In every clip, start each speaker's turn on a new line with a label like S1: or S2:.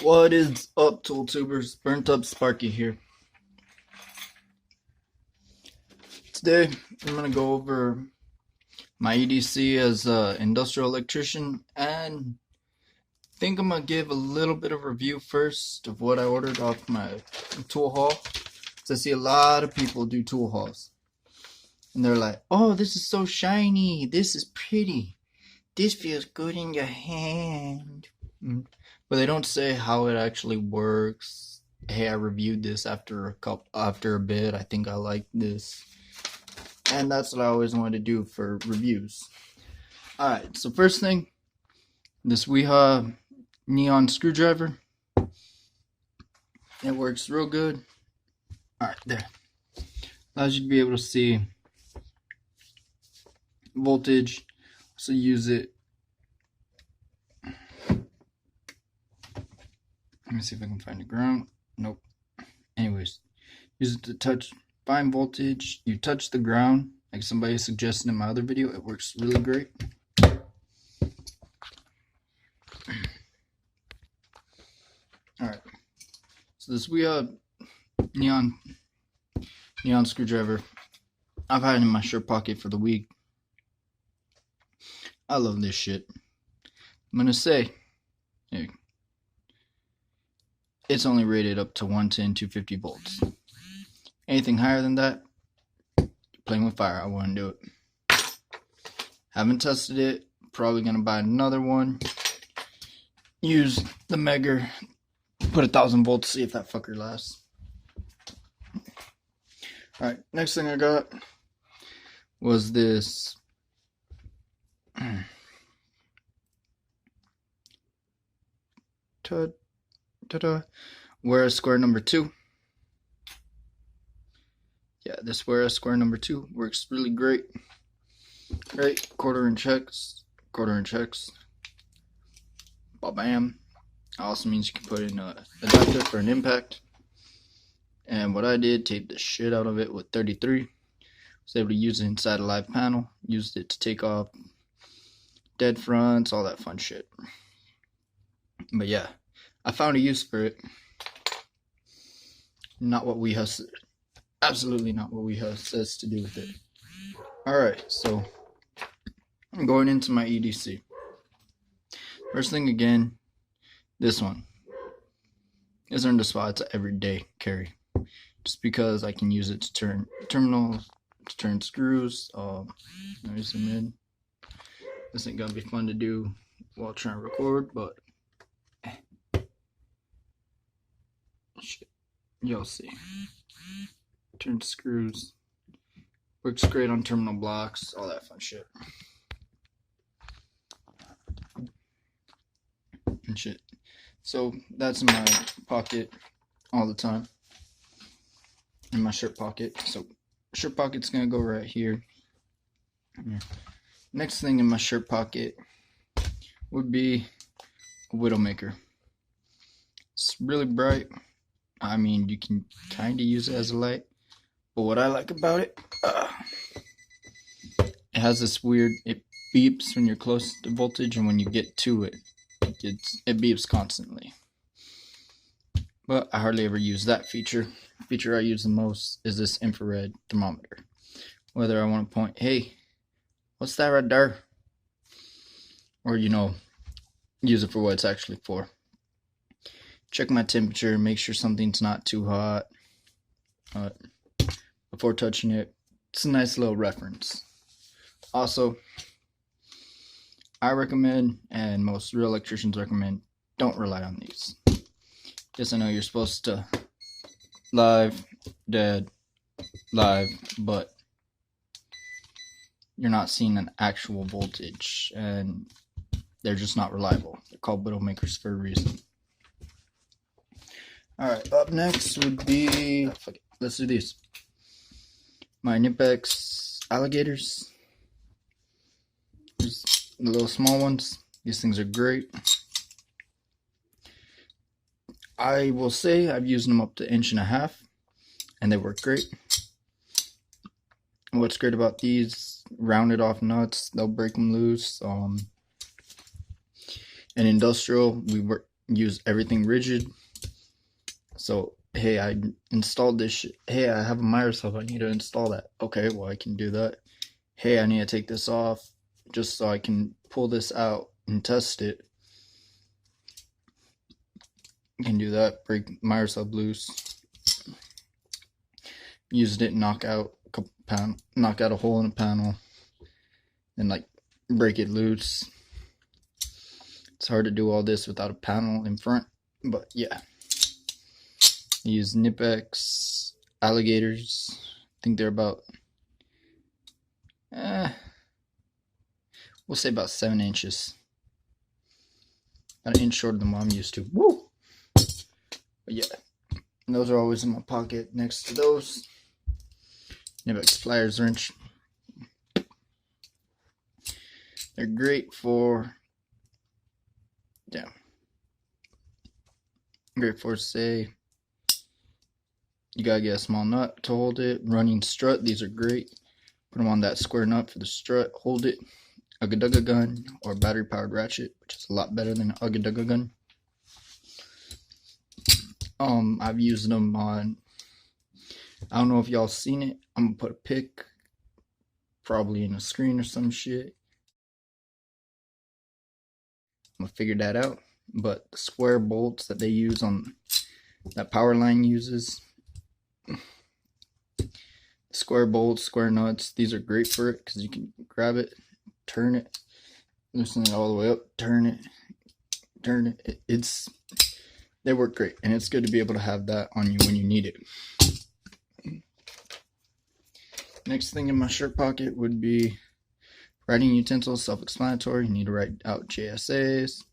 S1: What is up, tool tubers? Burnt up Sparky here. Today I'm gonna go over my EDC as an industrial electrician, and I think I'm gonna give a little bit of review first of what I ordered off my tool haul. So I see a lot of people do tool hauls, and they're like, "Oh, this is so shiny. This is pretty. This feels good in your hand." But they don't say how it actually works. Hey, I reviewed this after a bit. I think I like this. And that's what I always wanted to do for reviews. Alright, so first thing, this wiha neon screwdriver. It works real good. Alright, there. Allows you to be able to see voltage. So use it. Let me see if I can find the ground. Nope. Anyways, use it to find voltage. You touch the ground, like somebody suggested in my other video. It works really great. Alright. So this wiha neon screwdriver, I've had it in my shirt pocket for the week. I love this shit. I'm gonna say, hey, it's only rated up to 110, 250 volts. Anything higher than that, playing with fire. I wouldn't do it. Haven't tested it. Probably gonna buy another one. Use the Megger. Put 1,000 volts. See if that fucker lasts. All right. Next thing I got was this. Ta-da. Wiha square number 2. Yeah, this wiha square number 2 works really great. Right, quarter inch hex. Bam. Also means you can put in an adapter for an impact. And what I did, taped the shit out of it with 33. Was able to use it inside a live panel. Used it to take off dead fronts, all that fun shit. But yeah, I found a use for it. Not what wiha, absolutely not what wiha says to do with it. Alright, so I'm going into my EDC. First thing again, this one. These are in the spot. It's an everyday carry. Just because I can use it to turn terminals, to turn screws. Let me zoom in. This ain't gonna be fun to do while trying to record, but shit, you'll see. Turn screws. Works great on terminal blocks, all that fun shit. And shit. So that's in my pocket all the time. In my shirt pocket. So shirt pocket's gonna go right here. Next thing in my shirt pocket would be a widowmaker. It's really bright. I mean, you can kind of use it as a light. But what I like about it, it has this weird, it beeps when you're close to voltage, and when you get to it, it beeps constantly. But I hardly ever use that feature. The feature I use the most is this infrared thermometer. Whether I want to point, hey, what's that right there? Or, use it for what it's actually for. Check my temperature, make sure something's not too hot before touching it. It's a nice little reference. Also, I recommend, and most real electricians recommend, don't rely on these. Yes, I know you're supposed to live, dead, live, but you're not seeing an actual voltage, and they're just not reliable. They're called widowmakers for a reason. Alright, up next would be, let's do these. My knipex alligators. There's the little small ones. These things are great. I will say I've used them up to 1.5 inches, and they work great. What's great about these rounded off nuts, they'll break them loose. In industrial, use everything rigid. So, hey, I installed this shit. Hey, I have a microscope, I need to install that. Okay, well, I can do that. Hey, I need to take this off just so I can pull this out and test it. You can do that, break microscope loose. Used it, knock out a hole in a panel, and like break it loose. It's hard to do all this without a panel in front, but yeah. Use knipex alligators. I think they're about we'll say about 7 inches. About an inch shorter than what I'm used to. Woo! But yeah, and those are always in my pocket. Next to those, knipex pliers wrench. They're great for say you gotta get a small nut to hold it. Running strut, these are great. Put them on that square nut for the strut. Hold it. Ugga gun or battery powered ratchet, which is a lot better than an ugga gun. I've used them on, I don't know if y'all seen it. I'm gonna put a pic probably in a screen or some shit. I'm gonna figure that out. But the square bolts that they use on that power line uses, square bolts, square nuts, these are great for it because you can grab it, turn it, loosen it all the way up, turn it. They work great, and it's good to be able to have that on you when you need it. Next thing in my shirt pocket would be writing utensils, self-explanatory. You need to write out JSAs,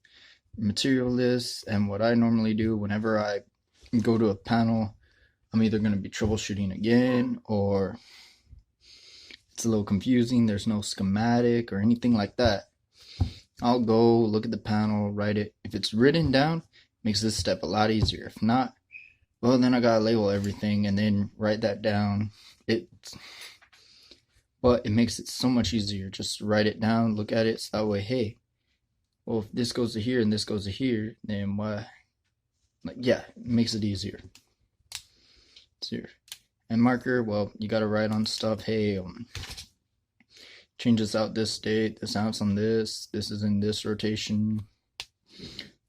S1: material lists, and what I normally do whenever I go to a panel, I'm either going to be troubleshooting again, or it's a little confusing, there's no schematic or anything like that. I'll go look at the panel, write it. If it's written down, makes this step a lot easier. If not, well, then I gotta label everything and then write that down. But it makes it so much easier. Just write it down, look at it, so that way, hey, well, if this goes to here and this goes to here, then why? Like, yeah, it makes it easier. It's here. And marker, well, you gotta write on stuff. Hey, change this out this date, this ounce on this is in this rotation.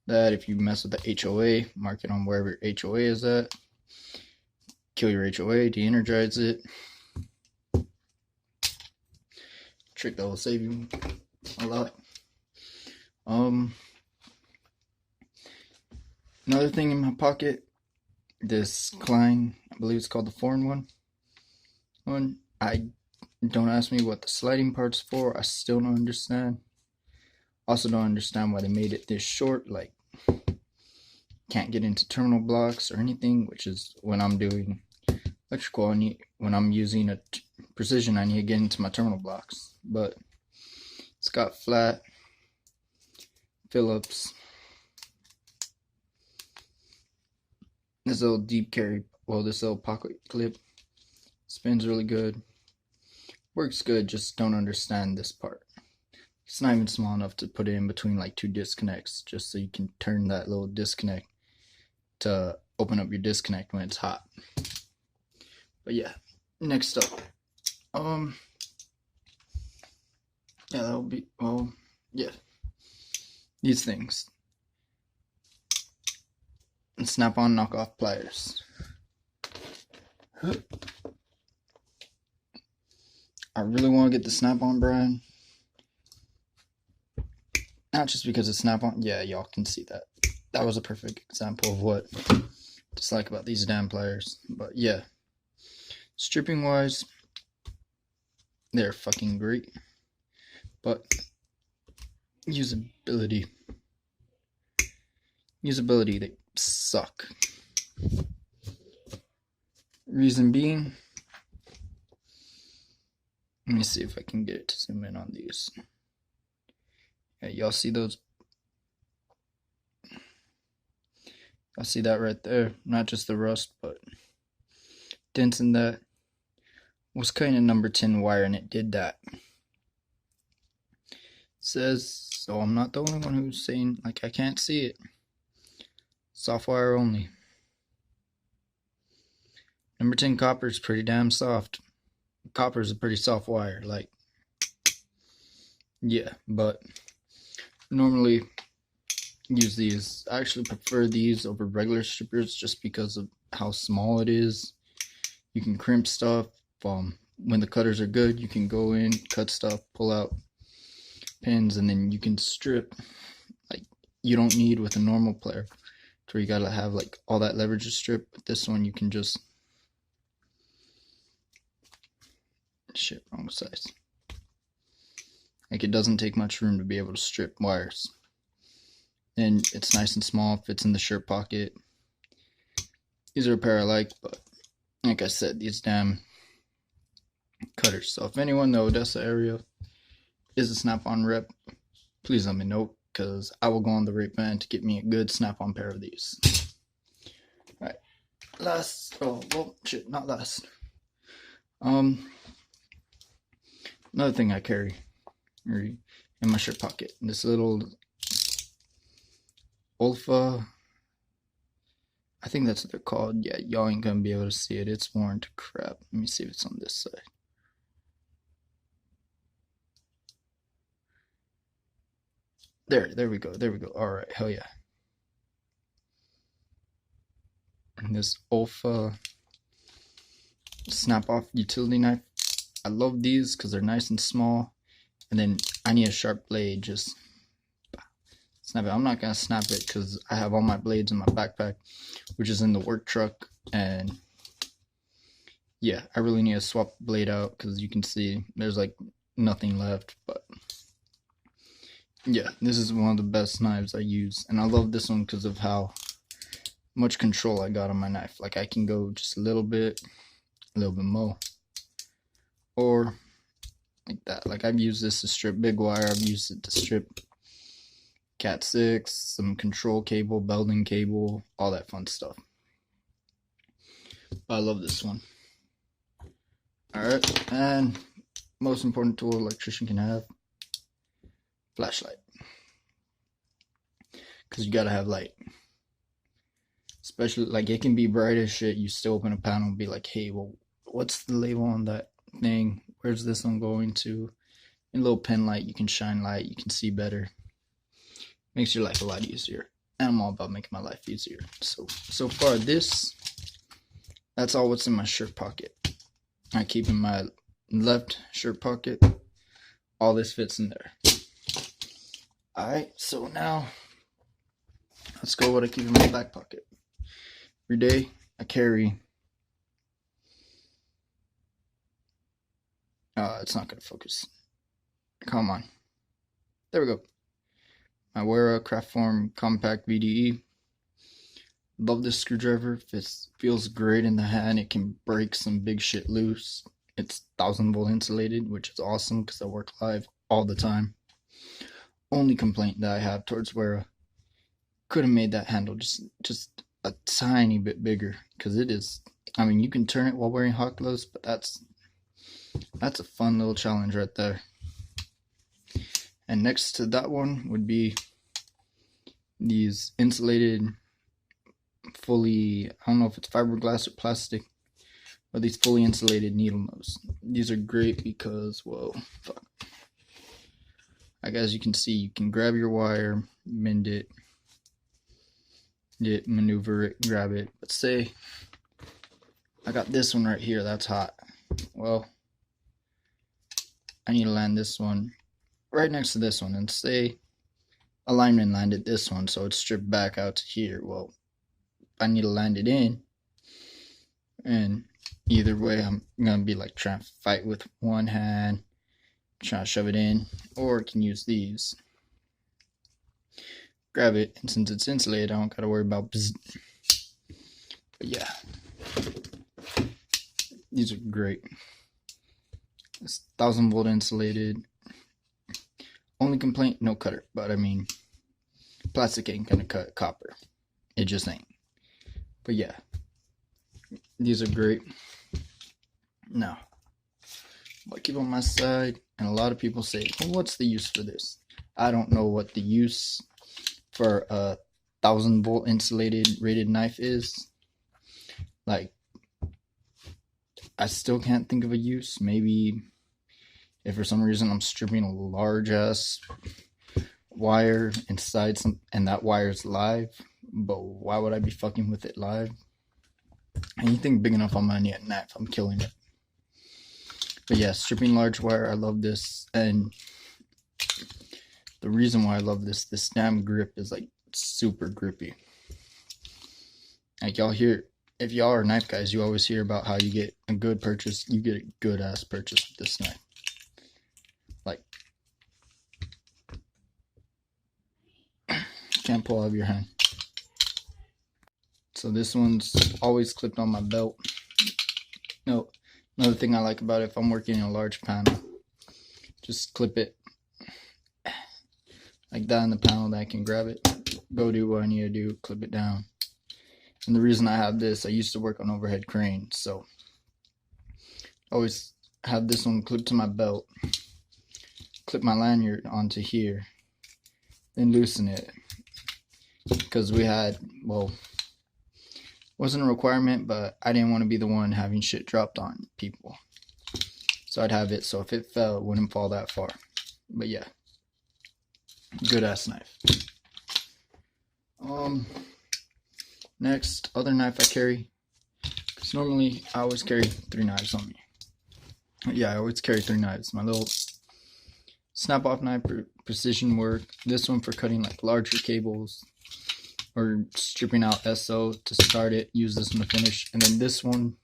S1: That if you mess with the HOA, mark it on wherever your HOA is at. Kill your HOA, de-energize it. Trick that will save you a lot. Another thing in my pocket, this Klein, I believe it's called the 4-in-1 one. Don't ask me what the sliding part's for. I still don't understand. Also don't understand why they made it this short. Like, can't get into terminal blocks or anything, which is when I'm doing electrical. When I'm using a precision, I need to get into my terminal blocks. But it's got flat Phillips. This little deep carry, well, this little pocket clip spins really good. Works good, just don't understand this part. It's not even small enough to put it in between like 2 disconnects, just so you can turn that little disconnect to open up your disconnect when it's hot. But yeah, next up, yeah, that'll be, well, yeah, these things. And snap-on knockoff pliers. I really want to get the snap-on brand. Not just because it's snap-on. Yeah, y'all can see that. That was a perfect example of what I dislike about these damn pliers. But yeah, stripping wise, they're fucking great. But usability, they suck. Reason being, let me see if I can get it to zoom in on these. Yeah, y'all see those? Y'all see that right there? Not just the rust, but dents in that. Was cutting a number 10 wire and it did that. Says, so I'm not the only one who's saying, like, I can't see it. Soft wire only. Number 10 copper is pretty damn soft. Copper is a pretty soft wire, like, yeah, but normally use these. I actually prefer these over regular strippers just because of how small it is. You can crimp stuff. When the cutters are good, you can go in, cut stuff, pull out pins, and then you can strip. Like, you don't need with a normal plier where you gotta have like all that leverage to strip. With this one, you can just wrong size. Like, it doesn't take much room to be able to strip wires, and it's nice and small, fits in the shirt pocket. These are a pair I like, but like I said, these damn cutters. So if anyone in the Odessa area is a snap-on rep, please let me know, because I will go on the rate band to get me a good snap-on pair of these. All right, last, oh well, shit, not last. Another thing I carry in my shirt pocket, this little olfa, I think that's what they're called. Yeah, y'all ain't gonna be able to see it. It's worn to crap. Let me see if it's on this side. There we go. All right, hell yeah. And this olfa snap off utility knife. I love these because they're nice and small. And then I need a sharp blade, just snap it. I'm not gonna snap it because I have all my blades in my backpack, which is in the work truck. And yeah, I really need to swap the blade out because you can see there's like nothing left. But yeah, this is one of the best knives I use, and I love this one because of how much control I got on my knife. Like, I can go just a little bit more, or like that. Like, I've used this to strip big wire, I've used it to strip Cat 6, some control cable, belting cable, all that fun stuff. I love this one. Alright, and most important tool an electrician can have, flashlight. Because you gotta have light. Especially, like, it can be bright as shit, you still open a panel and be like, hey, well, what's the label on that thing? Where's this one going to? In a little pen light, you can shine light, you can see better. Makes your life a lot easier. And I'm all about making my life easier. So far, that's all what's in my shirt pocket. I keep in my left shirt pocket. All this fits in there. Alright, so now let's go what I keep in my back pocket. Every day I carry, it's not gonna focus. Come on. There we go. My wiha craft form compact VDE. Love this screwdriver. It feels great in the hand. It can break some big shit loose. It's 1000-volt insulated, which is awesome because I work live all the time. Only complaint that I have towards wiha, could have made that handle just a tiny bit bigger, because it is, I mean, you can turn it while wearing hot gloves, but that's a fun little challenge right there. And next to that one would be these insulated, fully, I don't know if it's fiberglass or plastic, but these fully insulated needle nose. These are great because, whoa, fuck. Like, as you can see, you can grab your wire, mend it, maneuver it, grab it. But say I got this one right here that's hot. Well, I need to land this one right next to this one, and say a lineman landed this one, so it's stripped back out to here. Well, I need to land it in, and either way I'm gonna be like trying to fight with one hand, trying to shove it in, or I can use these, grab it, and since it's insulated, I don't gotta worry about bzz. But yeah, these are great. It's 1000-volt insulated. Only complaint, no cutter. But I mean, plastic ain't gonna cut copper. It just ain't. But yeah, these are great. Now, I'll keep on my side, and a lot of people say, well, what's the use for this? I don't know what the use for a 1,000-volt insulated rated knife is. Like, I still can't think of a use. Maybe if for some reason I'm stripping a large ass wire inside some, and that wire's live, but why would I be fucking with it live? Anything big enough on my knife, I'm killing it. But yeah, stripping large wire, I love this. And the reason why I love this damn grip is like super grippy. Like, y'all hear, if y'all are knife guys, you always hear about how you get a good purchase. You get a good ass purchase with this knife. Like, can't pull out of your hand. So this one's always clipped on my belt. No, another thing I like about it, if I'm working in a large panel, just clip it like that in the panel, that I can grab it, go do what I need to do, clip it down. And the reason I have this, I used to work on overhead cranes, so I always have this one clipped to my belt, clip my lanyard onto here, then loosen it, because we had, well, wasn't a requirement, but I didn't want to be the one having shit dropped on people, so I'd have it so if it fell, it wouldn't fall that far. But yeah, good ass knife. Next, other knife I carry, because normally I always carry 3 knives on me. Yeah, I always carry 3 knives. My little snap-off knife for precision work, this one for cutting like larger cables or stripping out SO to start it, use this one to finish. And then this one,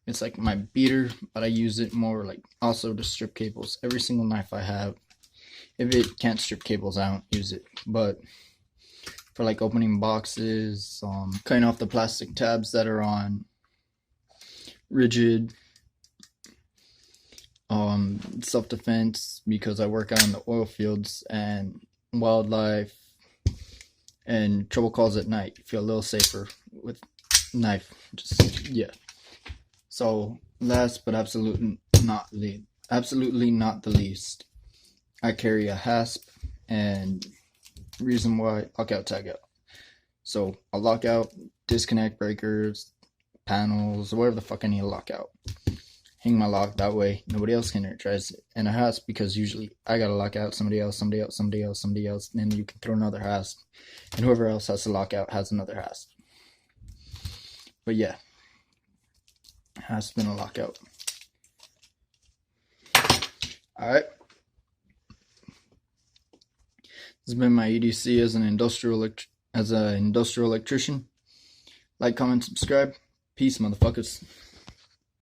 S1: it's like my beater, but I use it more like also to strip cables. Every single knife I have, if it can't strip cables, I don't use it. But for like opening boxes, cutting off the plastic tabs that are on rigid, self-defense, because I work out in the oil fields and wildlife and trouble calls at night. You feel a little safer with knife, just, yeah. So last but absolutely not the least, I carry a hasp, and reason why, lockout, tag out. So I'll lock out, disconnect breakers, panels, whatever the fuck I need to lock out. Hang my lock, that way nobody else can energize it. And a hasp, because usually I gotta lock out somebody else, and then you can throw another hasp, and whoever else has to lock out has another hasp. But yeah, hasp and a lockout. Alright. This has been my EDC as an industrial electrician. Like, comment, subscribe. Peace, motherfuckers.